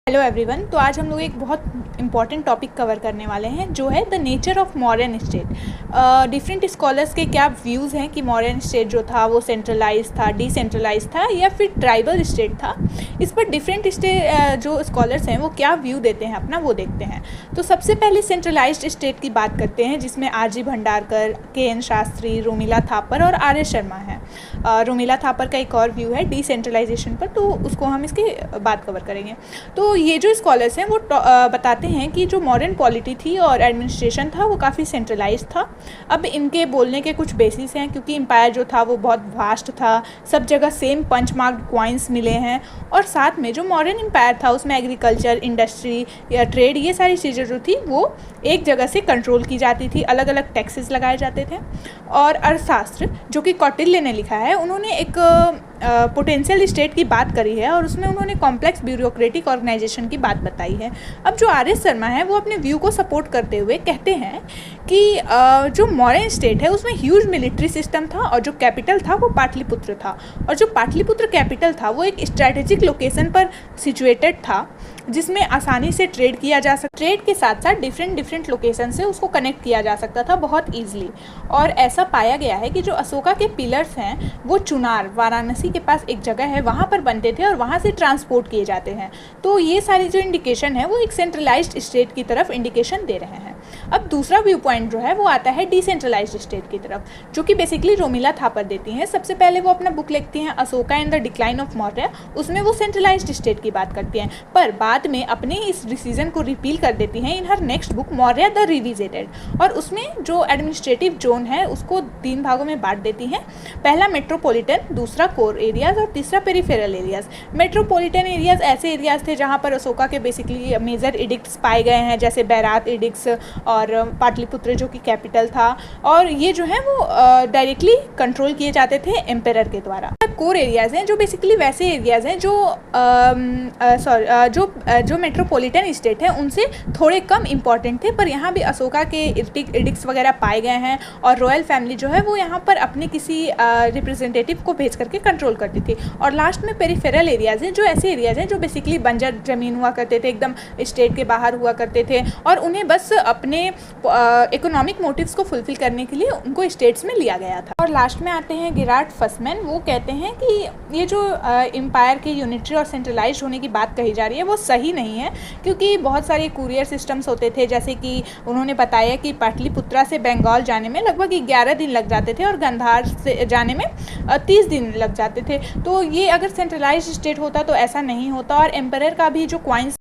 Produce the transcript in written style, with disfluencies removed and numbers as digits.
Hello everyone. तो आज हम लोग एक बहुत इंपॉर्टेंट टॉपिक कवर करने वाले हैं जो है the nature of Mauryan state. Different scholars के क्या व्यूज़ हैं कि मौर्यन स्टेट जो था वो सेंट्रलाइज था, डिसेंट्रलाइज था या फिर ट्राइबल स्टेट था। इस पर डिफरेंट जो स्कॉलर्स हैं वो क्या व्यू देते हैं अपना, वो देखते हैं। तो सबसे पहले सेंट्रलाइज्ड स्टेट की बात करते हैं जिसमें आर.जी. भंडारकर, के.एन. शास्त्री, रोमिला थापर और आर.एस. शर्मा हैं। रोमिला थापर का एक और व्यू है डिसेंट्रलाइजेशन पर, तो उसको हम इसके बात कवर करेंगे। तो ये जो स्कॉलर्स हैं वो बताते हैं कि जो मॉडर्न पॉलिटी थी और एडमिनिस्ट्रेशन था वो काफ़ी सेंट्रलाइज था। अब इनके बोलने के कुछ बेसिस हैं क्योंकि एम्पायर जो था वो बहुत वास्ट था, सब जगह सेम पंच मार्क्ड क्वाइंस मिले हैं और साथ में जो मॉडर्न एम्पायर था उसमें एग्रीकल्चर, इंडस्ट्री या ट्रेड, ये सारी चीज़ें जो थी वो एक जगह से कंट्रोल की जाती थी, अलग अलग टैक्सेस लगाए जाते थे। और अर्थशास्त्र जो कि कौटिल्य ने लिखा है, उन्होंने एक पोटेंशियल स्टेट की बात करी है और उसमें उन्होंने कॉम्प्लेक्स ब्यूरोक्रेटिक ऑर्गेनाइजेशन की बात बताई है। अब जो आर.एस. शर्मा है वो अपने व्यू को सपोर्ट करते हुए कहते हैं कि जो मॉडर्न स्टेट है उसमें ह्यूज मिलिट्री सिस्टम था और जो कैपिटल था वो पाटलिपुत्र था, और जो पाटलिपुत्र कैपिटल था वो एक स्ट्रैटेजिक लोकेशन पर सिचुएटेड था जिसमें आसानी से ट्रेड किया जा सकता, ट्रेड के साथ साथ डिफरेंट लोकेशन से उसको कनेक्ट किया जा सकता था बहुत ईजिली। और ऐसा पाया गया है कि जो अशोका के पिलर्स हैं वो चुनार, वाराणसी के पास एक जगह है, वहाँ पर बनते थे और वहाँ से ट्रांसपोर्ट किए जाते हैं। तो ये सारी जो इंडिकेशन है वो एक सेंट्रलाइज्ड स्टेट की तरफ इंडिकेशन दे रहे हैं। अब दूसरा व्यू पॉइंट जो है वो आता है डिसेंट्रलाइज्ड स्टेट की तरफ, जो कि बेसिकली रोमिला थापर देती हैं। सबसे पहले वो अपना बुक लिखती हैं Ashoka and the decline of Maurya, उसमें वो सेंट्रलाइज्ड स्टेट की बात करती हैं, पर बाद में अपने इस डिसीजन को रिपील कर देती हैं in her next book Maurya the revisited, और उसमें जो एडमिनिस्ट्रेटिव जोन है उसको 3 भागों में बांट देती हैं। पहला मेट्रोपॉलिटन, दूसरा कोर एरियाज और तीसरा पेरिफेरल एरियाज। मेट्रोपॉलिटन एरियाज ऐसे एरियाज थे जहाँ पर अशोका के बेसिकली मेजर एडिक्ट्स पाए गए हैं, जैसे बैरात एडिक्ट्स और पाटलिपुत्र जो कि कैपिटल था, और ये जो है वो डायरेक्टली कंट्रोल किए जाते थे एम्पेरर के द्वारा। कोर एरियाज हैं जो बेसिकली वैसे एरियाज हैं जो मेट्रोपॉलिटन स्टेट है उनसे थोड़े कम इंपॉर्टेंट थे, पर यहाँ भी अशोका के एडिक्ट्स वगैरह पाए गए हैं और रॉयल फैमिली जो है वो यहाँ पर अपने किसी रिप्रेजेंटेटिव को भेज करके कंट्रोल करती थी। और लास्ट में पेरिफेरल एरियाज हैं जो ऐसे एरियाज हैं जो बेसिकली बंजर ज़मीन हुआ करते थे, एकदम स्टेट के बाहर हुआ करते थे, और उन्हें बस अपने इकोनॉमिक मोटिव्स को फुलफिल करने के लिए उनको स्टेट्स में लिया गया था। और लास्ट में आते हैं गिरार्ड फसमैन। वो कहते हैं कि ये जो एम्पायर के यूनिटरी और सेंट्रलाइज्ड होने की बात कही जा रही है वो सही नहीं है, क्योंकि बहुत सारे कुरियर सिस्टम्स होते थे, जैसे कि उन्होंने बताया कि पाटलिपुत्रा से बंगाल जाने में लगभग 11 दिन लग जाते थे और गंधार से जाने में 30 दिन लग जाते थे। तो ये अगर सेंट्रलाइज्ड स्टेट होता तो ऐसा नहीं होता, और एम्पायर का भी जो क्वाइंस